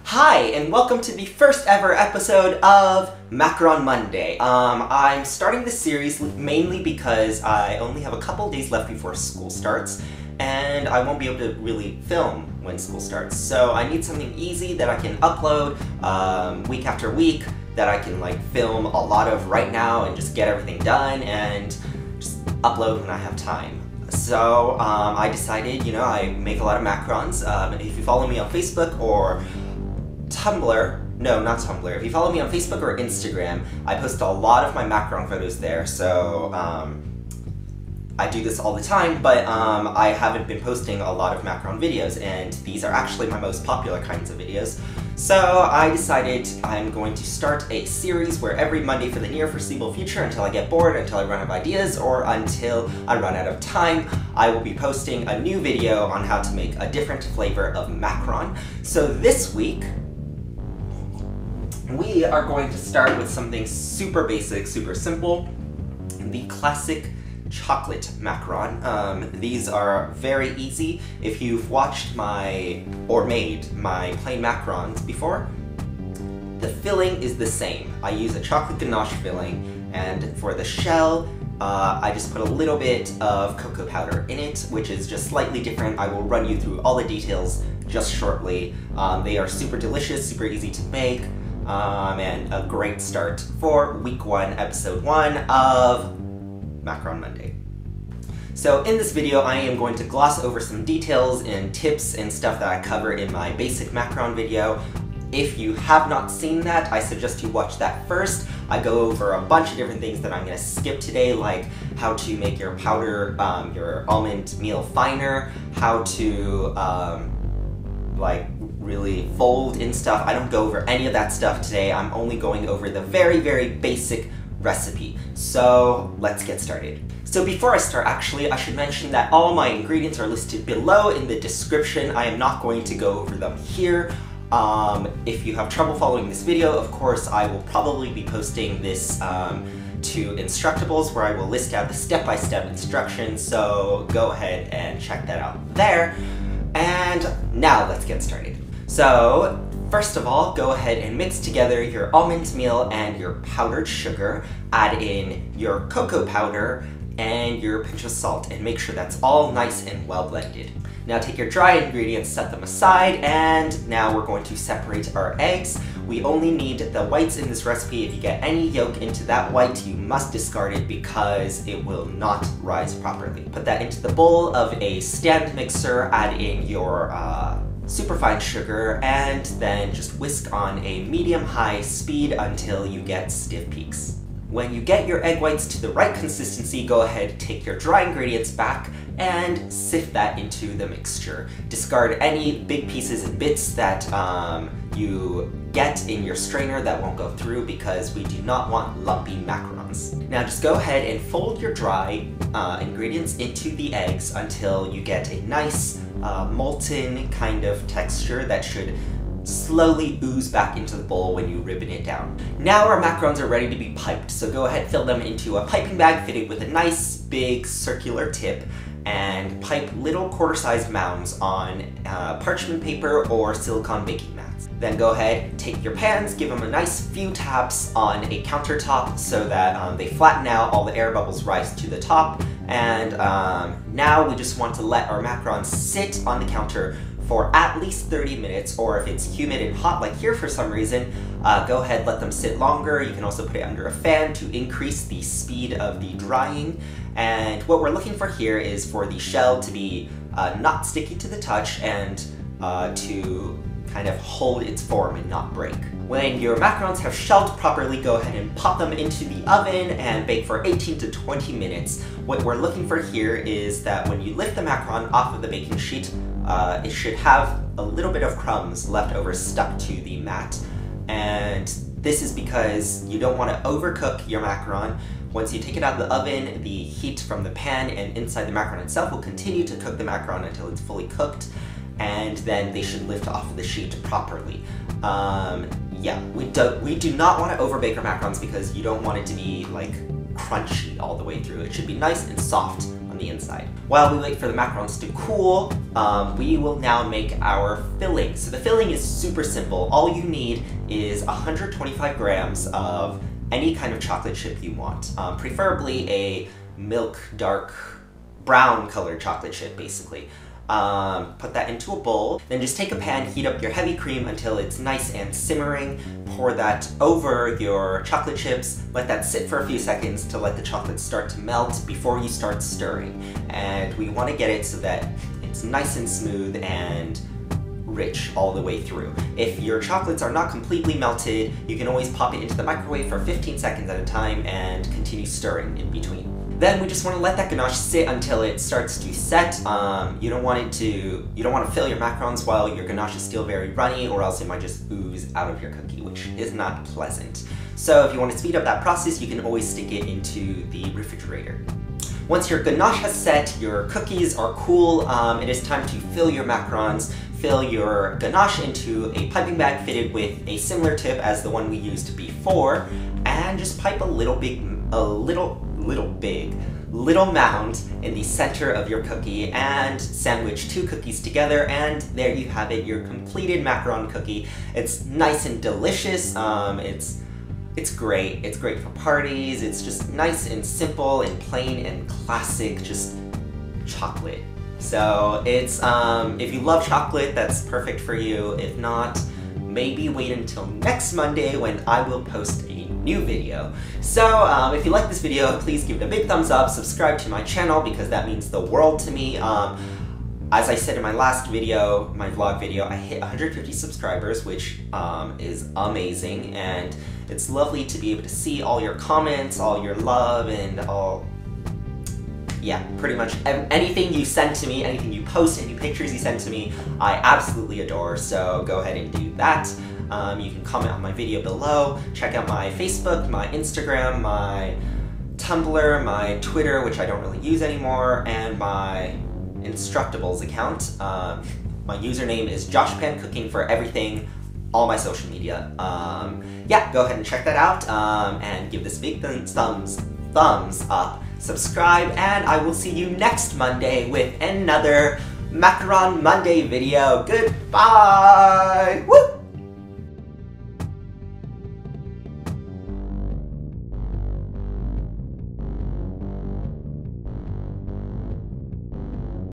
Hi, and welcome to the first ever episode of Macaron Monday. I'm starting this series mainly because I only have a couple days left before school starts, and I won't be able to really film when school starts. So I need something easy that I can upload week after week, that I can film a lot of right now and just get everything done and just upload when I have time. So I decided, I make a lot of macarons. If you follow me on Facebook or Tumblr, no, not Tumblr. If you follow me on Facebook or Instagram, I post a lot of my macaron photos there, so I do this all the time, but I haven't been posting a lot of macaron videos, and these are actually my most popular kinds of videos. So I decided I'm going to start a series where every Monday for the near foreseeable future, until I get bored, until I run out of ideas, or until I run out of time, I will be posting a new video on how to make a different flavor of macaron. So this week, we are going to start with something super basic, super simple, the classic chocolate macaron. These are very easy. If you've watched or made my plain macarons before, the filling is the same. I use a chocolate ganache filling, and for the shell, I just put a little bit of cocoa powder in it, which is just slightly different. I will run you through all the details just shortly. They are super delicious, super easy to make, and a great start for week 1, episode 1 of Macaron Monday. So in this video, I am going to gloss over some details and tips and stuff that I cover in my basic macaron video. If you have not seen that, I suggest you watch that first. I go over a bunch of different things that I'm going to skip today, like how to make your powder, your almond meal finer, how to really fold in stuff. I don't go over any of that stuff today. I'm only going over the very, very basic recipe. So let's get started. So before I start, actually, I should mention that all my ingredients are listed below in the description. I am not going to go over them here. If you have trouble following this video, of course, I will probably be posting this to Instructables, where I will list out the step-by-step instructions, so go ahead and check that out there. And now let's get started. So, first of all, go ahead and mix together your almond meal and your powdered sugar. Add in your cocoa powder and your pinch of salt, and make sure that's all nice and well blended. Now take your dry ingredients, set them aside, and now we're going to separate our eggs. We only need the whites in this recipe. If you get any yolk into that white, you must discard it because it will not rise properly. Put that into the bowl of a stand mixer, add in your superfine sugar, and then just whisk on a medium-high speed until you get stiff peaks. When you get your egg whites to the right consistency, go ahead and take your dry ingredients back and sift that into the mixture. Discard any big pieces and bits that you get in your strainer that won't go through, because we do not want lumpy macarons. Now just go ahead and fold your dry ingredients into the eggs until you get a nice molten kind of texture that should slowly ooze back into the bowl when you ribbon it down. Now our macarons are ready to be piped, so go ahead and fill them into a piping bag fitted with a nice big circular tip, and pipe little quarter-sized mounds on parchment paper or silicone baking mats. Then go ahead, take your pans, give them a nice few taps on a countertop so that they flatten out, all the air bubbles rise to the top, and now we just want to let our macarons sit on the counter for at least 30 minutes, or if it's humid and hot like here for some reason, go ahead, let them sit longer. You can also put it under a fan to increase the speed of the drying. And what we're looking for here is for the shell to be not sticky to the touch, and to kind of hold its form and not break. When your macarons have shelled properly, go ahead and pop them into the oven and bake for 18 to 20 minutes. What we're looking for here is that when you lift the macaron off of the baking sheet, it should have a little bit of crumbs left over stuck to the mat. And this is because you don't want to overcook your macaron. Once you take it out of the oven, the heat from the pan and inside the macaron itself will continue to cook the macaron until it's fully cooked, and then they should lift off of the sheet properly. Yeah, we do not want to overbake our macarons because you don't want it to be crunchy all the way through. It should be nice and soft on on the inside. While we wait for the macarons to cool, we will now make our filling. So the filling is super simple. All you need is 125 grams of any kind of chocolate chip you want, preferably a milk dark brown colored chocolate chip, basically. Put that into a bowl, then just take a pan, heat up your heavy cream until it's nice and simmering, pour that over your chocolate chips, let that sit for a few seconds to let the chocolate start to melt before you start stirring. And we want to get it so that it's nice and smooth and rich all the way through. If your chocolates are not completely melted, you can always pop it into the microwave for 15 seconds at a time and continue stirring in between. Then we just want to let that ganache sit until it starts to set. You don't want to fill your macarons while your ganache is still very runny, or else it might just ooze out of your cookie, which is not pleasant. So if you want to speed up that process, you can always stick it into the refrigerator. Once your ganache has set, your cookies are cool, it is time to fill your macarons. Fill your ganache into a piping bag fitted with a similar tip as the one we used before, and just pipe a little mound in the center of your cookie and sandwich 2 cookies together, and there you have it, your completed macaron cookie. It's nice and delicious. It's great. It's great for parties. It's just nice and simple and plain and classic, just chocolate. So it's, if you love chocolate, that's perfect for you. If not, maybe wait until next Monday when I will post a new video. So if you like this video, please give it a big thumbs up, subscribe to my channel because that means the world to me. As I said in my last video, my vlog video, I hit 150 subscribers, which is amazing, and it's lovely to be able to see all your comments, all your love, and yeah, pretty much anything you send to me, anything you post, any pictures you send to me, I absolutely adore, so go ahead and do that. You can comment on my video below, check out my Facebook, my Instagram, my Tumblr, my Twitter, which I don't really use anymore, and my Instructables account. My username is JoshPanCooking for everything, all my social media. Yeah, go ahead and check that out, and give this big thumbs up, subscribe, and I will see you next Monday with another Macaron Monday video. Goodbye! Woo!